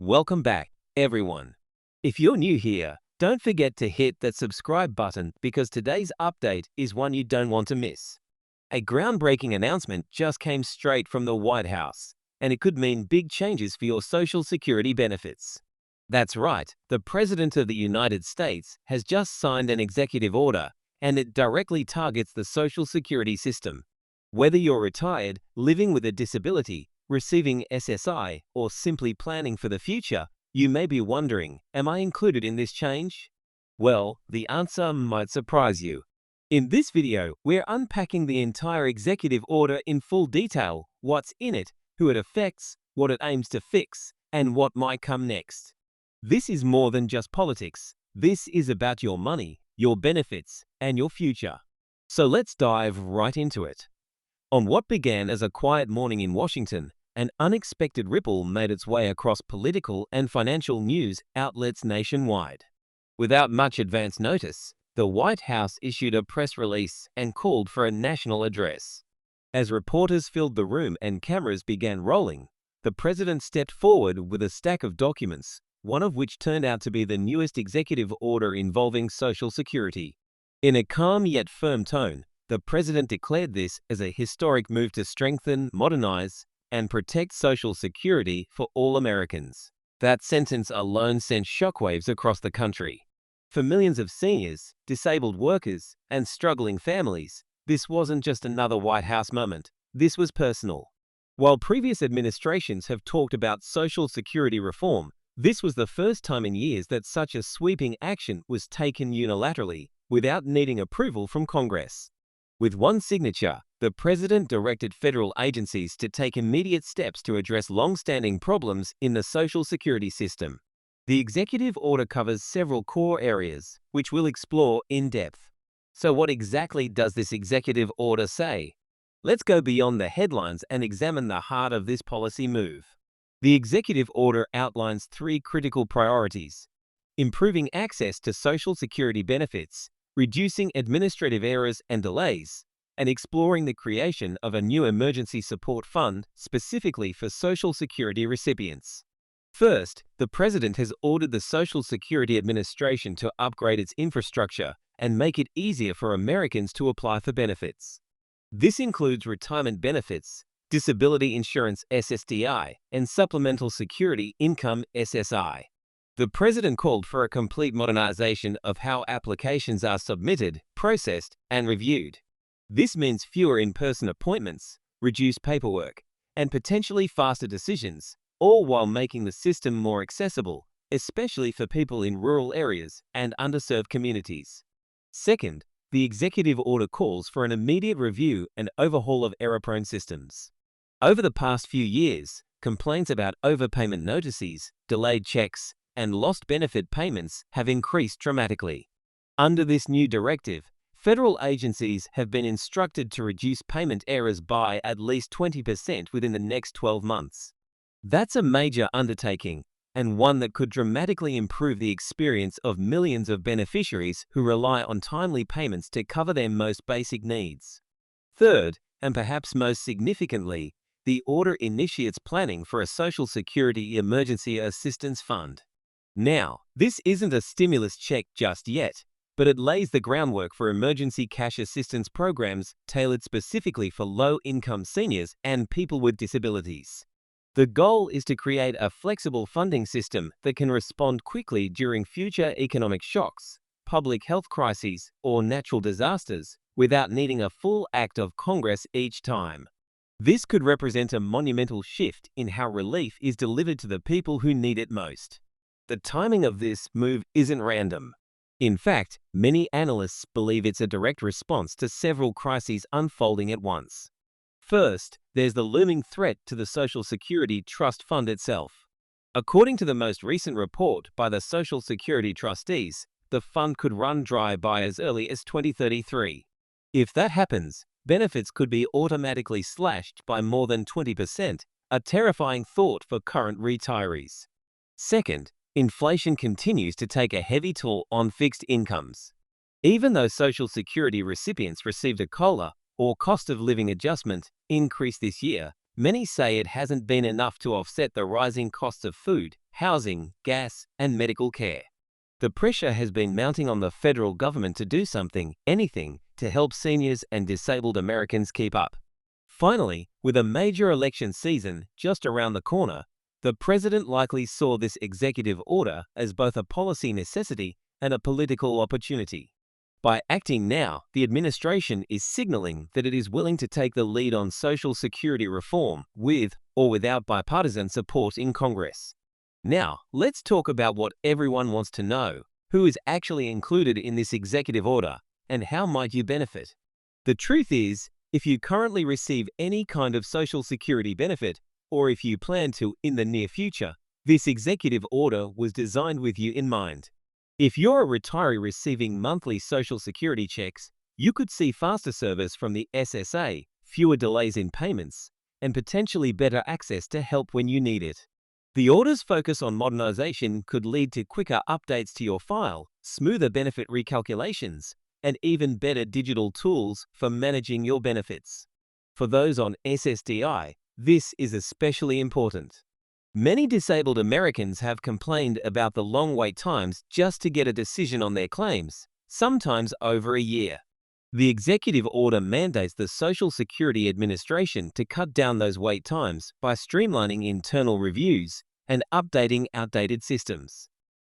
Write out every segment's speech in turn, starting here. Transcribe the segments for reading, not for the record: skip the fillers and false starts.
Welcome back, everyone. If you're new here, don't forget to hit that subscribe button because today's update is one you don't want to miss. A groundbreaking announcement just came straight from the White House, and it could mean big changes for your Social Security benefits. That's right, the President of the United States has just signed an executive order, and it directly targets the Social Security system. Whether you're retired, living with a disability, receiving SSI, or simply planning for the future, you may be wondering, am I included in this change? Well, the answer might surprise you. In this video, we're unpacking the entire executive order in full detail, what's in it, who it affects, what it aims to fix, and what might come next. This is more than just politics. This is about your money, your benefits, and your future. So let's dive right into it. On what began as a quiet morning in Washington, an unexpected ripple made its way across political and financial news outlets nationwide. Without much advance notice, the White House issued a press release and called for a national address. As reporters filled the room and cameras began rolling, the president stepped forward with a stack of documents, one of which turned out to be the newest executive order involving Social Security. In a calm yet firm tone, the president declared this as a historic move to strengthen, modernize, and protect Social Security for all Americans. That sentence alone sent shockwaves across the country. For millions of seniors, disabled workers, and struggling families, this wasn't just another White House moment. This was personal. While previous administrations have talked about Social Security reform, this was the first time in years that such a sweeping action was taken unilaterally, without needing approval from Congress. With one signature, the president directed federal agencies to take immediate steps to address long-standing problems in the Social Security system. The executive order covers several core areas, which we'll explore in depth. So what exactly does this executive order say? Let's go beyond the headlines and examine the heart of this policy move. The executive order outlines three critical priorities: improving access to Social Security benefits, reducing administrative errors and delays, and exploring the creation of a new emergency support fund specifically for Social Security recipients. First, the president has ordered the Social Security Administration to upgrade its infrastructure and make it easier for Americans to apply for benefits. This includes retirement benefits, disability insurance SSDI, and supplemental security income SSI. The president called for a complete modernization of how applications are submitted, processed, and reviewed. This means fewer in-person appointments, reduced paperwork, and potentially faster decisions, all while making the system more accessible, especially for people in rural areas and underserved communities. Second, the executive order calls for an immediate review and overhaul of error-prone systems. Over the past few years, complaints about overpayment notices, delayed checks, and lost benefit payments have increased dramatically. Under this new directive, federal agencies have been instructed to reduce payment errors by at least 20% within the next 12 months. That's a major undertaking, and one that could dramatically improve the experience of millions of beneficiaries who rely on timely payments to cover their most basic needs. Third, and perhaps most significantly, the order initiates planning for a Social Security Emergency Assistance Fund. Now, this isn't a stimulus check just yet, but it lays the groundwork for emergency cash assistance programs tailored specifically for low-income seniors and people with disabilities. The goal is to create a flexible funding system that can respond quickly during future economic shocks, public health crises, or natural disasters without needing a full act of Congress each time. This could represent a monumental shift in how relief is delivered to the people who need it most. The timing of this move isn't random. In fact, many analysts believe it's a direct response to several crises unfolding at once. First, there's the looming threat to the Social Security Trust Fund itself. According to the most recent report by the Social Security trustees, the fund could run dry by as early as 2033. If that happens, benefits could be automatically slashed by more than 20%, a terrifying thought for current retirees. Second, inflation continues to take a heavy toll on fixed incomes. Even though Social Security recipients received a COLA, or cost of living adjustment, increase this year, Many say it hasn't been enough to offset the rising costs of food, housing, gas, and medical care. The pressure has been mounting on the federal government to do something, anything, to help seniors and disabled Americans keep up. Finally, with a major election season just around the corner, the president likely saw this executive order as both a policy necessity and a political opportunity. By acting now, the administration is signaling that it is willing to take the lead on Social Security reform with or without bipartisan support in Congress. Now, let's talk about what everyone wants to know: who is actually included in this executive order, and how might you benefit? The truth is, if you currently receive any kind of Social Security benefit, or if you plan to in the near future, this executive order was designed with you in mind. If you're a retiree receiving monthly Social Security checks, you could see faster service from the SSA, fewer delays in payments, and potentially better access to help when you need it. The order's focus on modernization could lead to quicker updates to your file, smoother benefit recalculations, and even better digital tools for managing your benefits. For those on SSDI, this is especially important. Many disabled Americans have complained about the long wait times just to get a decision on their claims, sometimes over a year. The executive order mandates the Social Security Administration to cut down those wait times by streamlining internal reviews and updating outdated systems.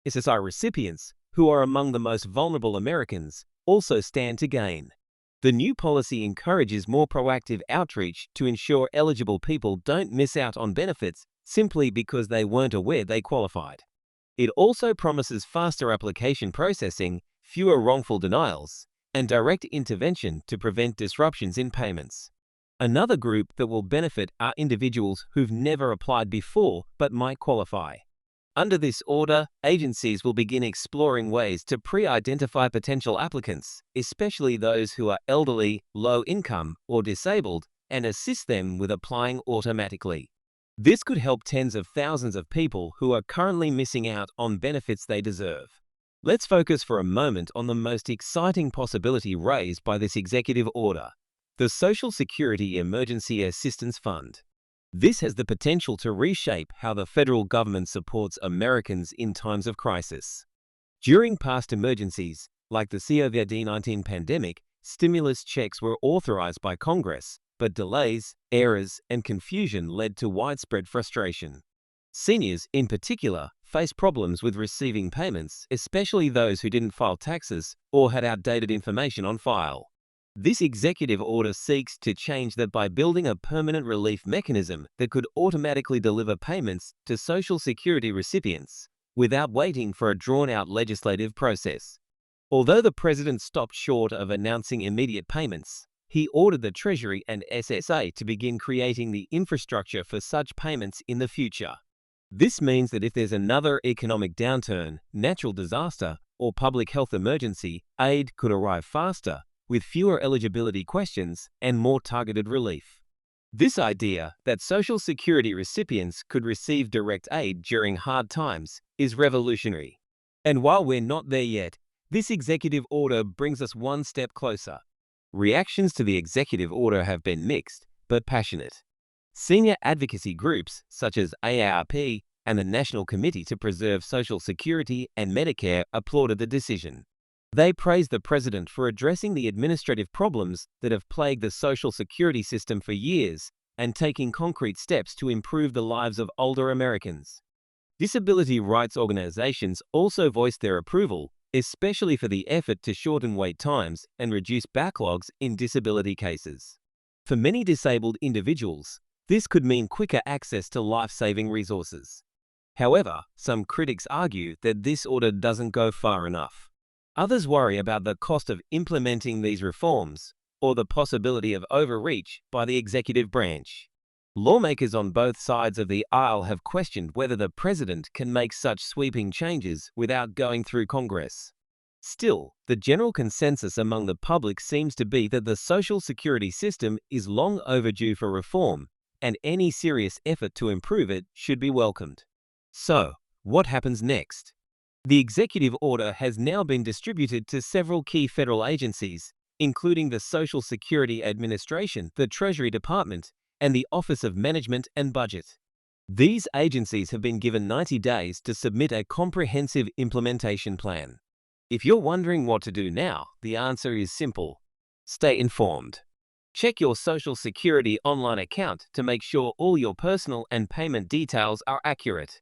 SSI recipients, who are among the most vulnerable Americans, also stand to gain. The new policy encourages more proactive outreach to ensure eligible people don't miss out on benefits simply because they weren't aware they qualified. It also promises faster application processing, fewer wrongful denials, and direct intervention to prevent disruptions in payments. Another group that will benefit are individuals who've never applied before but might qualify. Under this order, agencies will begin exploring ways to pre-identify potential applicants, especially those who are elderly, low income, or disabled, and assist them with applying automatically. This could help tens of thousands of people who are currently missing out on benefits they deserve. Let's focus for a moment on the most exciting possibility raised by this executive order: the Social Security Emergency Assistance Fund. This has the potential to reshape how the federal government supports Americans in times of crisis. During past emergencies, like the COVID-19 pandemic, stimulus checks were authorized by Congress, but delays, errors, and confusion led to widespread frustration. Seniors, in particular, face problems with receiving payments, especially those who didn't file taxes or had outdated information on file. This executive order seeks to change that by building a permanent relief mechanism that could automatically deliver payments to Social Security recipients without waiting for a drawn-out legislative process. Although the president stopped short of announcing immediate payments, he ordered the Treasury and SSA to begin creating the infrastructure for such payments in the future. This means that if there's another economic downturn, natural disaster, or public health emergency, aid could arrive faster, with fewer eligibility questions and more targeted relief. This idea that Social Security recipients could receive direct aid during hard times is revolutionary. And while we're not there yet, this executive order brings us one step closer. Reactions to the executive order have been mixed, but passionate. Senior advocacy groups such as AARP and the National Committee to Preserve Social Security and Medicare applauded the decision. They praised the president for addressing the administrative problems that have plagued the Social Security system for years and taking concrete steps to improve the lives of older Americans. Disability rights organizations also voiced their approval, especially for the effort to shorten wait times and reduce backlogs in disability cases. For many disabled individuals, this could mean quicker access to life-saving resources. However, some critics argue that this order doesn't go far enough. Others worry about the cost of implementing these reforms or the possibility of overreach by the executive branch. Lawmakers on both sides of the aisle have questioned whether the president can make such sweeping changes without going through Congress. Still, the general consensus among the public seems to be that the Social Security system is long overdue for reform, and any serious effort to improve it should be welcomed. So, what happens next? The executive order has now been distributed to several key federal agencies, including the Social Security Administration, the Treasury Department, and the Office of Management and Budget. These agencies have been given 90 days to submit a comprehensive implementation plan. If you're wondering what to do now, the answer is simple. Stay informed. Check your Social Security online account to make sure all your personal and payment details are accurate.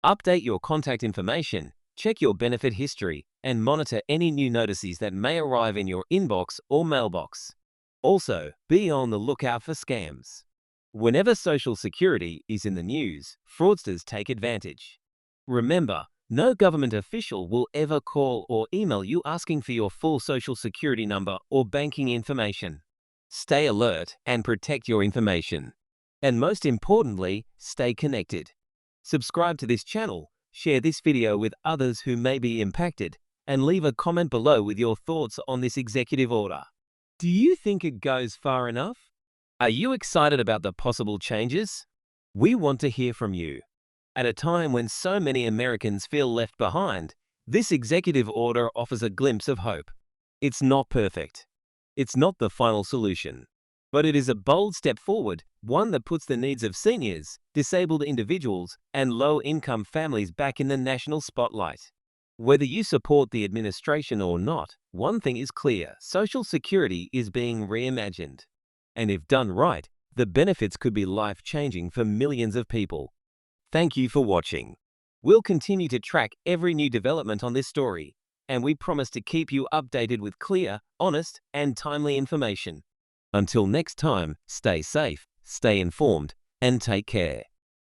Update your contact information, check your benefit history, and monitor any new notices that may arrive in your inbox or mailbox. Also, be on the lookout for scams. Whenever Social Security is in the news, fraudsters take advantage. Remember, no government official will ever call or email you asking for your full Social Security number or banking information. Stay alert and protect your information. And most importantly, stay connected. Subscribe to this channel, share this video with others who may be impacted, and leave a comment below with your thoughts on this executive order. Do you think it goes far enough? Are you excited about the possible changes? We want to hear from you. At a time when so many Americans feel left behind, this executive order offers a glimpse of hope. It's not perfect. It's not the final solution. But it is a bold step forward, one that puts the needs of seniors, disabled individuals, and low-income families back in the national spotlight. Whether you support the administration or not, one thing is clear: Social Security is being reimagined. And if done right, the benefits could be life-changing for millions of people. Thank you for watching. We'll continue to track every new development on this story, and we promise to keep you updated with clear, honest, and timely information. Until next time, stay safe, stay informed, and take care.